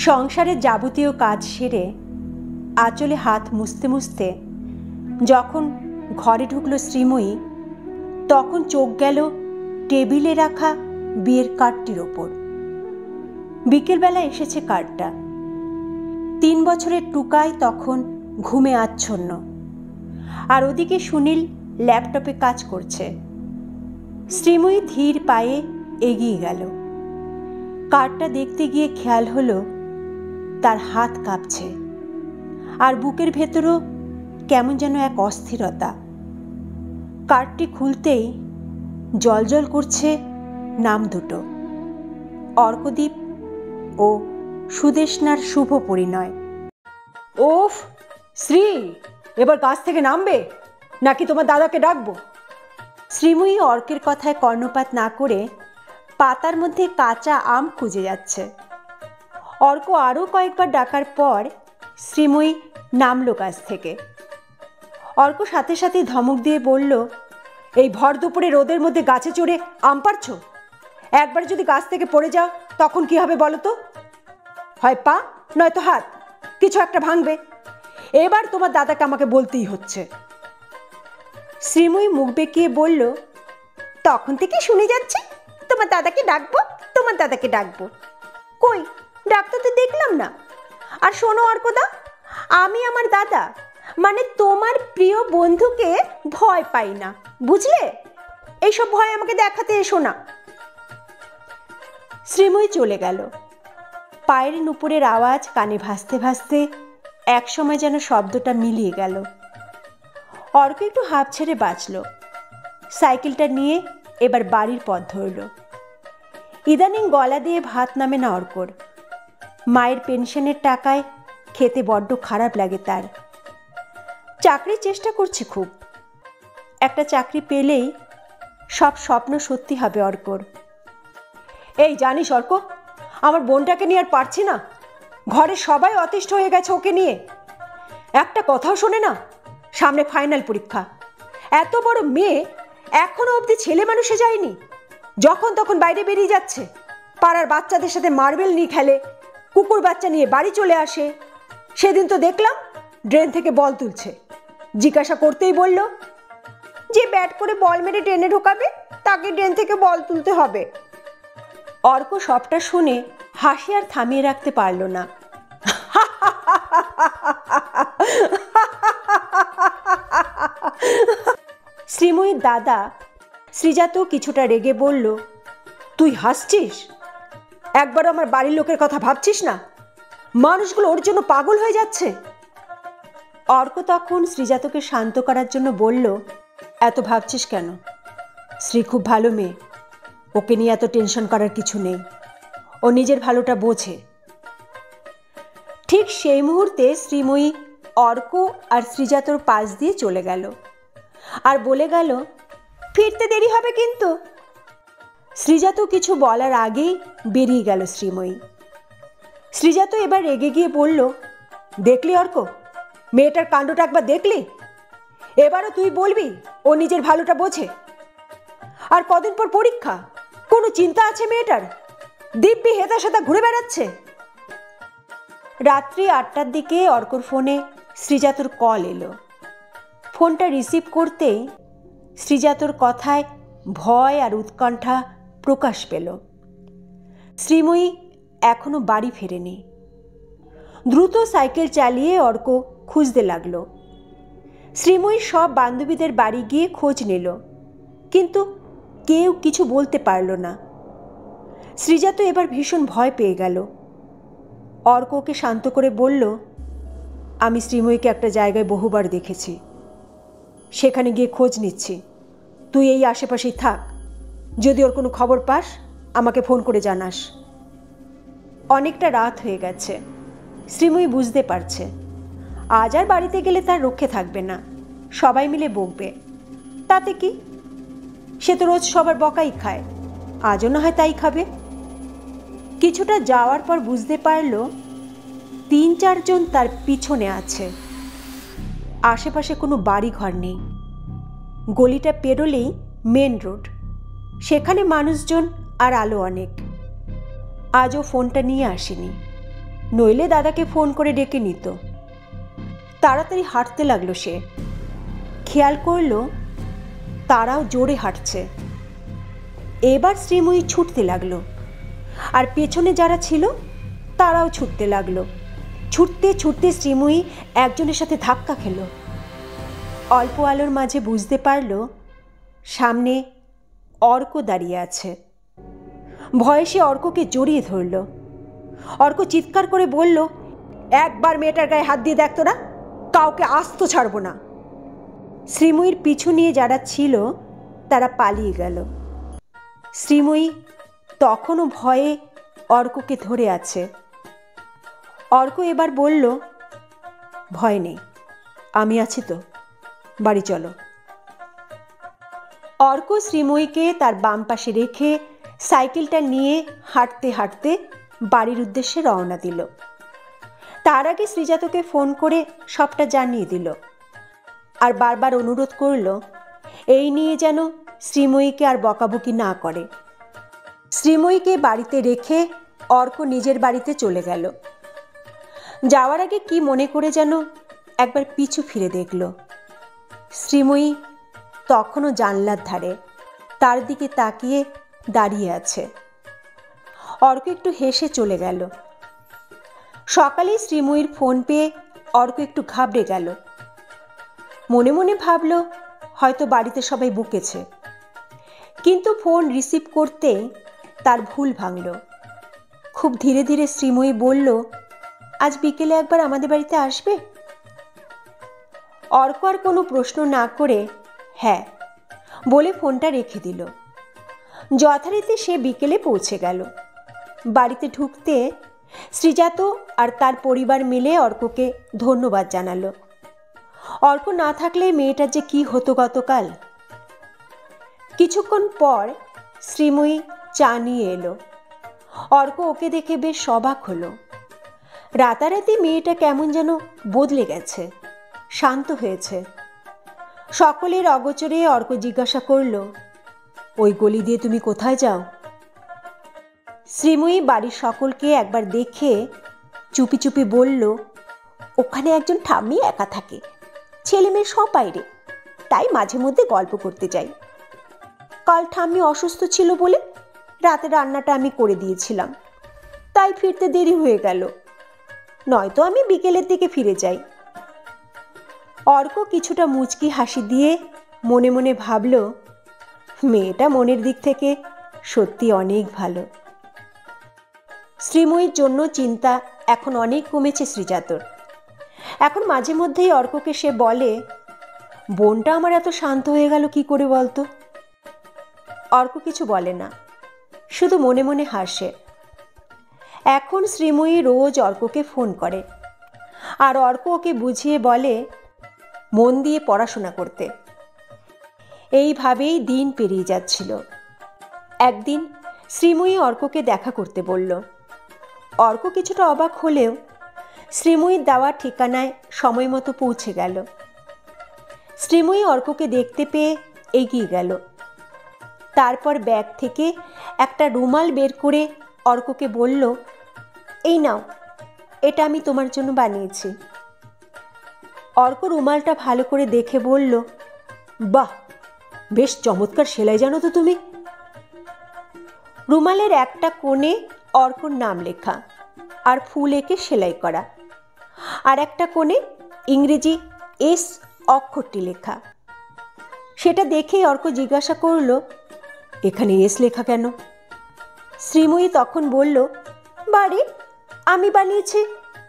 সংসারের যাবতীয় কাজ সেরে আঁচলে হাত মুছতে মুছতে যখন ঘরে ঢুকলো শ্রীময়ী, তখন চোখ গেল টেবিলে রাখা বিয়ের কার্ডটির ওপর। বিকেলবেলা এসেছে কার্ডটা। 3 বছরের টুকাই তখন ঘুমে আচ্ছন্ন, আর ওদিকে সুনীল ল্যাপটপে কাজ করছে। শ্রীময়ী ধীর পায়ে এগিয়ে গেল। কার্ডটা দেখতে গিয়ে খেয়াল হলো তার হাত কাঁপছে, আর বুকের ভেতরও কেমন যেন এক অস্থিরতা। কার্ডটি খুলতেই জ্বলজ্বল করছে নাম দুটো, অর্কদীপ ও সুদেষ্ণার শুভ পরিণয়। ওফ শ্রী, এবার গাছ থেকে নামবে নাকি তোমার দাদাকে ডাকবো? শ্রীময়ী অর্কের কথায় কর্ণপাত না করে পাতার মধ্যে কাঁচা আম খুঁজে যাচ্ছে। অর্ক আরও কয়েকবার ডাকার পর শ্রীময়ী নামলো গাছ থেকে। অর্ক সাথে সাথে ধমক দিয়ে বলল, এই ভর দুপুরে রোদের মধ্যে গাছে চড়ে আম পাড়ছ? একবার যদি গাছ থেকে পড়ে যাও তখন কি হবে বলো তো? হয় পা নয়তো হাত, কিছু একটা ভাঙবে। এবার তোমার দাদাকে আমাকে বলতেই হচ্ছে। শ্রীময়ী মুখ বেঁকিয়ে বলল, তখন থেকে শুনে যাচ্ছে তোমার দাদাকে ডাকবো, তোমার দাদাকে ডাকবো। কই, ডাকতে তো দেখলাম না। আর শোনো অর্কদা, আমি আমার দাদা মানে তোমার প্রিয় বন্ধুকে ভয় পাই না, বুঝলে? এইসব ভয় আমাকে দেখাতে এসো না। শ্রীময়ী চলে গেল। পায়ের নুপুরের আওয়াজ কানে ভাসতে ভাসতে একসময় যেন শব্দটা মিলিয়ে গেল। অর্ক একটু হাঁপ ছেড়ে বাঁচল। সাইকেলটা নিয়ে এবার বাড়ির পথ ধরল। ইদানিং গলা দিয়ে ভাত নামে না অর্কর। মায়ের পেনশনের টাকায় খেতে বড্ড খারাপ লাগে তার। চাকরির চেষ্টা করছে খুব। একটা চাকরি পেলেই সব স্বপ্ন সত্যি হবে অর্কর। এই জানিস অর্ক, আমার বোনটাকে নিয়ে আর পারছি না। ঘরে সবাই অতিষ্ঠ হয়ে গেছে ওকে নিয়ে। একটা কথাও শোনে না। সামনে ফাইনাল পরীক্ষা। এত বড় মেয়ে এখনো অবধি ছেলে মানুষে যায়নি। যখন তখন বাইরে বেরিয়ে যাচ্ছে। পাড়ার বাচ্চাদের সাথে মার্বেল নিয়ে খেলে, কুকুর বাচ্চা নিয়ে বাড়ি চলে আসে। সেদিন তো দেখলাম ড্রেন থেকে বল তুলছে। জিজ্ঞাসা করতেই বলল, যে ব্যাট করে বল মেরে ড্রেনে ঢোকাবে তাকে ড্রেন থেকে বল তুলতে হবে। অর্ক সবটা শুনে হাসি আর থামিয়ে রাখতে পারল না। শ্রীময়ীর দাদা শ্রীজাত কিছুটা রেগে বলল, তুই হাসছিস? একবার আমার বাড়ির লোকের কথা ভাবছিস না? মানুষগুলো ওর জন্য পাগল হয়ে যাচ্ছে। অর্ক তখন শ্রীজাতকে শান্ত করার জন্য বলল, এত ভাবছিস কেন? শ্রী খুব ভালো মেয়ে, ওকে নিয়ে এত টেনশন করার কিছু নেই। ও নিজের ভালোটা বোঝে। ঠিক সেই মুহূর্তে শ্রীময়ী অর্ক আর শ্রীজাতর পাশ দিয়ে চলে গেল আর বলে গেল, ফিরতে দেরি হবে কিন্তু। শ্রীজাত কিছু বলার আগেই বেরিয়ে গেল শ্রীময়ী। শ্রীজাত এবার রেগে গিয়ে বলল, দেখলি অর্ক, মেয়েটার কাণ্ডটা একবার দেখলি? এবারও তুই বলবি ও নিজের ভালোটা বোঝে? আর কদিন পর পরীক্ষা, কোনো চিন্তা আছে মেয়েটার? দিব্যি হেতা সেতা ঘুরে বেড়াচ্ছে। রাত্রি 8টার দিকে অর্কর ফোনে শ্রীজাতর কল এলো। ফোনটা রিসিভ করতেই শ্রীজাতর কথায় ভয় আর উৎকণ্ঠা প্রকাশ পেল। শ্রীময়ী এখনো বাড়ি ফেরেনি। দ্রুত সাইকেল চালিয়ে অর্ক খুঁজতে লাগলো। শ্রীময়ী সব বান্ধবীদের বাড়ি গিয়ে খোঁজ নিল, কিন্তু কেউ কিছু বলতে পারল না। শ্রীজাত এবার ভীষণ ভয় পেয়ে গেল। অর্ককে শান্ত করে বলল, আমি শ্রীময়ীকে একটা জায়গায় বহুবার দেখেছি, সেখানে গিয়ে খোঁজ নিচ্ছি। তুই এই আশেপাশেই থাক। যদি ওর কোনো খবর পাস আমাকে ফোন করে জানাস। অনেকটা রাত হয়ে গেছে। শ্রীময়ী বুঝতে পারছে আজ আর বাড়িতে গেলে তার রক্ষে থাকবে না। সবাই মিলে বকবে। তাতে কি? সে তো রোজ সবার বকাই খায়, আজও না হয় তাই খাবে। কিছুটা যাওয়ার পর বুঝতে পারল 3-4 জন তার পিছনে আছে। আশেপাশে কোনো বাড়ি ঘর নেই। গলিটা পেরোলেই মেন রোড। সেখানে মানুষজন আর আলো অনেক। আজও ফোনটা নিয়ে আসেনি। নইলে দাদাকে ফোন করে ডেকে নিত। তাড়াতাড়ি হাঁটতে লাগলো সে। খেয়াল করলো তারাও জোরে হাঁটছে। এবার শ্রীময়ী ছুটতে লাগলো, আর পেছনে যারা ছিল তারাও ছুটতে লাগলো। ছুটতে ছুটতে শ্রীময়ী একজনের সাথে ধাক্কা খেল। অল্প আলোর মাঝে বুঝতে পারল সামনে অর্ক দাঁড়িয়ে আছে। ভয়ে সে অর্ককে জড়িয়ে ধরল। অর্ক চিৎকার করে বলল, একবার মেয়েটার গায়ে হাত দিয়ে দেখতো না, কাউকে আস্ত ছাড়বো না। শ্রীময়ীর পিছু নিয়ে যারা ছিল তারা পালিয়ে গেল। শ্রীময়ী তখনও ভয়ে অর্ককে ধরে আছে। অর্ক এবার বলল, ভয় নেই, আমি আছি তো, বাড়ি চলো। অর্ক শ্রীময়ীকে তার বাম পাশে রেখে সাইকেলটা নিয়ে হাঁটতে হাঁটতে বাড়ির উদ্দেশ্যে রওনা দিল। তার আগে শ্রীজাতকে ফোন করে সবটা জানিয়ে দিল, আর বারবার অনুরোধ করল এই নিয়ে যেন শ্রীময়ীকে আর বকাবকি না করে। শ্রীময়ীকে বাড়িতে রেখে অর্ক নিজের বাড়িতে চলে গেল। যাওয়ার আগে কি মনে করে যেন একবার পিছু ফিরে দেখল। শ্রীময়ী তখনও জানলার ধারে তার দিকে তাকিয়ে দাঁড়িয়ে আছে। অর্ক একটু হেসে চলে গেল। সকালে শ্রীময়ীর ফোন পেয়ে অর্ক একটু ঘাবড়ে গেল। মনে মনে ভাবল হয়তো বাড়িতে সবাই বকেছে, কিন্তু ফোন রিসিভ করতে তার ভুল ভাঙল। খুব ধীরে ধীরে শ্রীময়ী বলল, আজ বিকেলে একবার আমাদের বাড়িতে আসবে? অর্ক আর কোনো প্রশ্ন না করে হ্যাঁ বলে ফোনটা রেখে দিল। যথারীতি সে বিকেলে পৌঁছে গেল। বাড়িতে ঢুকতে শ্রীজাত আর তার পরিবার মিলে অর্ককে ধন্যবাদ জানালো। অর্ক না থাকলে মেয়েটার যে কি হতো গতকাল। কিছুক্ষণ পর শ্রীময়ী চা নিয়ে এলো। অর্ক ওকে দেখে বেশ অবাক হলো। রাতারাতি মেয়েটা কেমন যেন বদলে গেছে, শান্ত হয়েছে। সকলের অগোচরে অর্ক জিজ্ঞাসা করল, ওই গলি দিয়ে তুমি কোথায় যাও? শ্রীময়ী বাড়ির সকলকে একবার দেখে চুপি চুপি বলল, ওখানে একজন ঠাম্মি একা থাকে, ছেলে মেয়ে সব বাইরে, তাই মাঝে মধ্যে গল্প করতে যাই। কাল ঠাম্মি অসুস্থ ছিল বলে রাতে রান্নাটা আমি করে দিয়েছিলাম, তাই ফিরতে দেরি হয়ে গেল, নয়তো আমি বিকেলের দিকে ফিরে যাই। অর্ক কিছুটা মুচকি হাসি দিয়ে মনে মনে ভাবল, মেয়েটা মনের দিক থেকে সত্যি অনেক ভালো। শ্রীময়ীর জন্য চিন্তা এখন অনেক কমেছে শ্রীজাতর। এখন মাঝে মধ্যেই অর্ককে সে বলে, বোনটা আমার এত শান্ত হয়ে গেল কি করে বলতো? অর্ক কিছু বলে না, শুধু মনে মনে হাসে। এখন শ্রীময়ী রোজ অর্ককে ফোন করে, আর অর্ক ওকে বুঝিয়ে বলে মন দিয়ে পড়াশোনা করতে। এইভাবেই দিন পেরিয়ে যাচ্ছিল। একদিন শ্রীময়ী অর্ককে দেখা করতে বলল। অর্ক কিছুটা অবাক হলেও শ্রীময়ীর দেওয়া ঠিকানায় সময় মতো পৌঁছে গেল। শ্রীময়ী অর্ককে দেখতে পেয়ে এগিয়ে গেল। তারপর ব্যাগ থেকে একটা রুমাল বের করে অর্ককে বলল, এই নাও, এটা আমি তোমার জন্য বানিয়েছি। অর্ক রুমালটা ভালো করে দেখে বলল, বাহ, বেশ চমৎকার সেলাই জানো তো তুমি। রুমালের একটা কোণে অর্কর নাম লেখা আর ফুল এঁকে সেলাই করা, আর একটা কোণে ইংরেজি এস অক্ষরটি লেখা। সেটা দেখেই অর্ক জিজ্ঞাসা করল, এখানে এস লেখা কেন? শ্রীময়ী তখন বলল, বারে, আমি বানিয়েছি,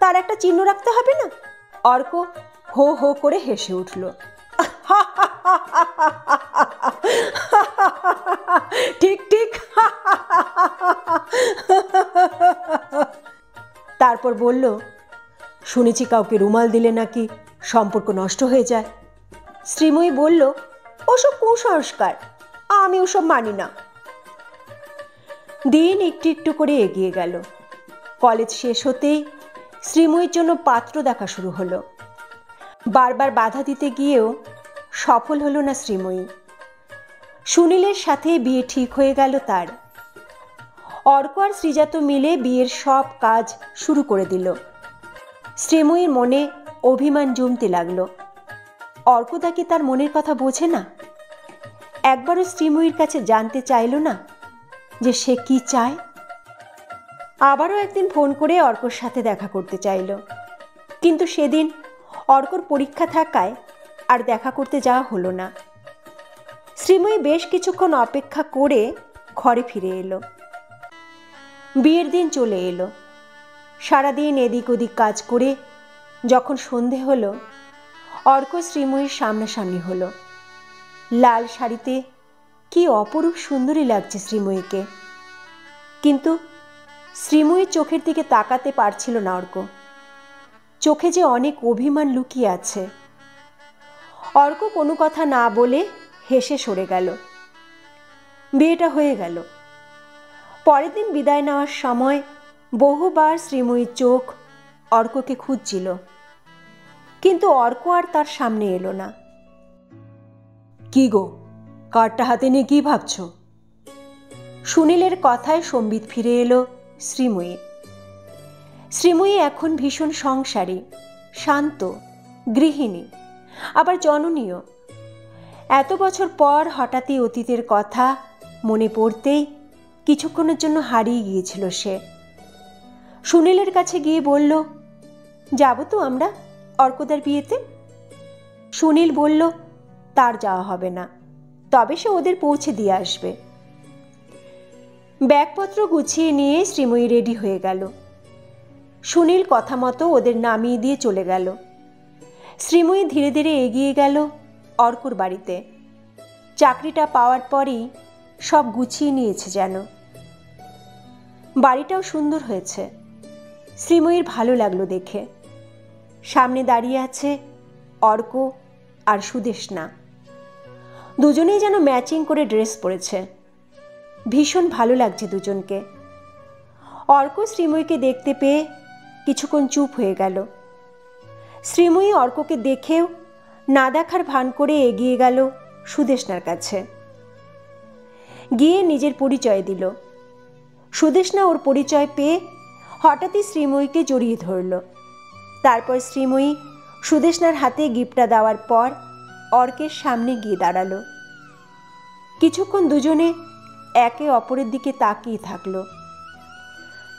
তার একটা চিহ্ন রাখতে হবে না? অর্ক হো হো করে হেসে উঠল। ঠিক ঠিক। তারপর বলল, শুনেছি কাউকে রুমাল দিলে নাকি সম্পর্ক নষ্ট হয়ে যায়। শ্রীময়ী বলল, ওসব কুসংস্কার, আমি ওসব মানি না। দিন একটু একটু করে এগিয়ে গেল। কলেজ শেষ হতেই শ্রীময়ীর জন্য পাত্র দেখা শুরু হলো। বারবার বাধা দিতে গিয়েও সফল হলো না শ্রীময়ী। সুনীলের সাথে বিয়ে ঠিক হয়ে গেল তার। অর্ক আর শ্রীজাত মিলে বিয়ের সব কাজ শুরু করে দিল। শ্রীময়ীর মনে অভিমান জমতে লাগলো। অর্কদা কি তার মনের কথা বোঝে না? একবারও শ্রীময়ীর কাছে জানতে চাইল না যে সে কি চায়? আবারও একদিন ফোন করে অর্কর সাথে দেখা করতে চাইল, কিন্তু সেদিন অর্কর পরীক্ষা থাকায় আর দেখা করতে যাওয়া হলো না। শ্রীময়ী বেশ কিছুক্ষণ অপেক্ষা করে ঘরে ফিরে এলো। বিয়ের দিন চলে এলো। সারাদিন এদিক ওদিক কাজ করে যখন সন্ধে হলো, অর্ক শ্রীময়ীর সামনাসামনি হলো। লাল শাড়িতে কি অপরূপ সুন্দরী লাগছে শ্রীময়ীকে, কিন্তু শ্রীময়ীর চোখের দিকে তাকাতে পারছিল না অর্ক। চোখে যে অনেক অভিমান লুকিয়ে আছে। অর্ক কোনো কথা না বলে হেসে সরে গেল। বিয়েটা হয়ে গেল। পরের দিন বিদায় নেওয়ার সময় বহুবার শ্রীময়ীর চোখ অর্ককে খুঁজছিল, কিন্তু অর্ক আর তার সামনে এলো না। কি গো, কার্ডটা হাতে নিয়ে কি ভাবছ? সুনীলের কথায় সম্বিত ফিরে এলো শ্রীময়ী। শ্রীময়ী এখন ভীষণ সংসারী, শান্ত, গৃহিণী, আবার জননীয়। এত বছর পর হঠাৎই অতীতের কথা মনে পড়তেই কিছুক্ষণের জন্য হারিয়ে গিয়েছিল সে। সুনীলের কাছে গিয়ে বলল, যাব তো আমরা অর্কদার বিয়েতে? সুনীল বলল তার যাওয়া হবে না, তবে সে ওদের পৌঁছে দিয়ে আসবে। ব্যাগপত্র গুছিয়ে নিয়ে শ্রীময়ী রেডি হয়ে গেল। সুনীল কথা মতো ওদের নামিয়ে দিয়ে চলে গেল। শ্রীময়ী ধীরে ধীরে এগিয়ে গেল অর্কর বাড়িতে। চাকরিটা পাওয়ার পরই সব গুছিয়ে নিয়েছে যেন। বাড়িটাও সুন্দর হয়েছে। শ্রীময়ীর ভালো লাগলো দেখে। সামনে দাঁড়িয়ে আছে অর্ক আর সুদেষ্ণা। দুজনেই যেন ম্যাচিং করে ড্রেস পরেছে। ভীষণ ভালো লাগছে দুজনকে। অর্ক শ্রীময়ীকে দেখতে পেয়ে কিছুক্ষণ চুপ হয়ে গেল। শ্রীময়ী অর্ককে দেখেও না দেখার ভান করে এগিয়ে গেল সুদেষ্ণার কাছে। গিয়ে নিজের পরিচয় দিল। সুদেষ্ণা ওর পরিচয় পেয়ে হঠাৎই শ্রীময়ীকে জড়িয়ে ধরল। তারপর শ্রীময়ী সুদেষ্ণার হাতে গিফটটা দেওয়ার পর অর্কের সামনে গিয়ে দাঁড়ালো। কিছুক্ষণ দুজনে একে অপরের দিকে তাকিয়ে থাকলো।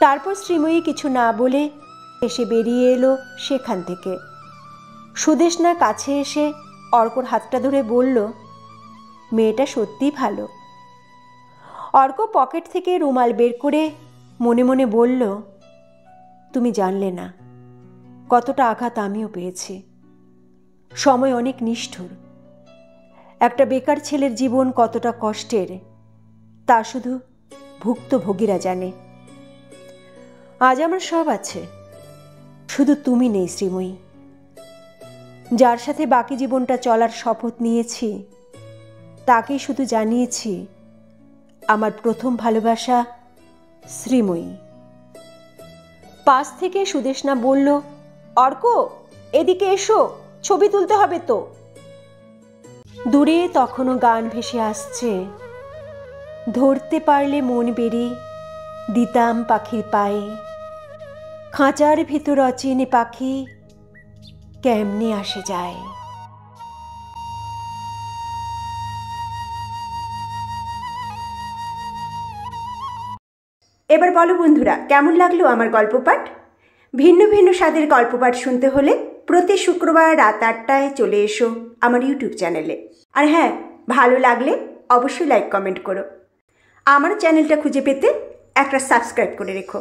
তারপর শ্রীময়ী কিছু না বলে এসে বেরিয়ে এলো সেখান থেকে। সুদেষ্ণার কাছে এসে অর্কর হাতটা ধরে বলল, মেয়েটা সত্যিই ভালো। অর্ক পকেট থেকে রুমাল বের করে মনে মনে বলল, তুমি জানলে না কতটা আঘাত আমিও পেয়েছি। সময় অনেক নিষ্ঠুর। একটা বেকার ছেলের জীবন কতটা কষ্টের তা শুধু ভুক্তভোগীরা জানে। আজ আমার সব আছে, শুধু তুমি নেই শ্রীময়ী। যার সাথে বাকি জীবনটা চলার শপথ নিয়েছি তাকেই শুধু জানিয়েছি আমার প্রথম ভালোবাসা শ্রীময়ী। পাশ থেকে সুদেষ্ণা বলল, অর্ক এদিকে এসো, ছবি তুলতে হবে তো। দূরে তখনও গান ভেসে আসছে, ধরতে পারলে মন বেরি দিতাম পাখির পায়ে, খাঁচার ভিতর অচেনে পাখি কেমনে আসে যায়। এবার বলো বন্ধুরা, কেমন লাগলো আমার গল্প পাঠ? ভিন্ন ভিন্ন স্বাদের গল্প পাঠ শুনতে হলে প্রতি শুক্রবার রাত 8টায় চলে এসো আমার ইউটিউব চ্যানেলে। আর হ্যাঁ, ভালো লাগলে অবশ্যই লাইক কমেন্ট করো। আমার চ্যানেলটা খুঁজে পেতে একটা সাবস্ক্রাইব করে রেখো।